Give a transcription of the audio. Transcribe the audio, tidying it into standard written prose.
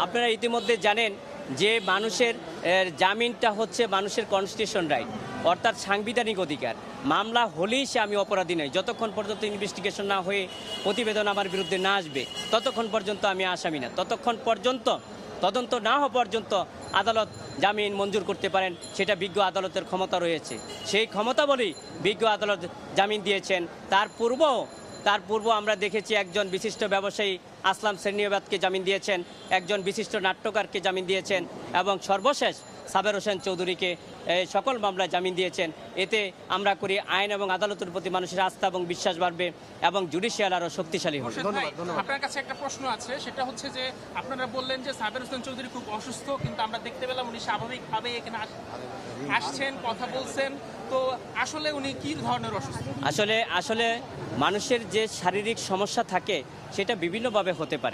আপনারা ইতিমধ্যে জানেন যে মানুষের জামিনটা হচ্ছে মানুষের কনস্টিটিউশন রাইট, অর্থাৎ সাংবিধানিক অধিকার। মামলা হলেই সে আমি অপরাধী নই, যতক্ষণ পর্যন্ত ইনভেস্টিগেশন না হয়ে প্রতিবেদন আমার বিরুদ্ধে না আসবে ততক্ষণ পর্যন্ত আমি আসামি না। ততক্ষণ পর্যন্ত তদন্ত না হওয়া পর্যন্ত আদালত জামিন মঞ্জুর করতে পারেন, সেটা বিজ্ঞ আদালতের ক্ষমতা রয়েছে। সেই ক্ষমতা বলেই বিজ্ঞ আদালত জামিন দিয়েছেন। তার পূর্ব আমরা দেখেছি একজন বিশিষ্ট ব্যবসায়ী আসলাম সেরনিয়াবাদকে জামিন দিয়েছেন, একজন বিশিষ্ট নাট্যকারকে জামিন দিয়েছেন এবং সর্বশেষ সাবের হোসেন চৌধুরীকে সকল মামলায় জামিন দিয়েছেন। এতে আমরা করি আইন এবং আদালতের প্রতি মানুষের আস্থা এবং বিশ্বাস বাড়বে এবং জুডিশিয়াল আরও শক্তিশালী হবে। আপনার কাছে একটা প্রশ্ন আছে, সেটা হচ্ছে যে আপনারা বললেন যে সাবের হোসেন চৌধুরী খুব অসুস্থ, কিন্তু আমরা দেখতে পেলাম উনি স্বাভাবিকভাবে এখানে আসছেন, কথা বলছেন। তো আসলে উনি কি ধরনের অসুস্থ? আসলে মানুষের যে শারীরিক সমস্যা থাকে সেটা বিভিন্নভাবে হতে পারে।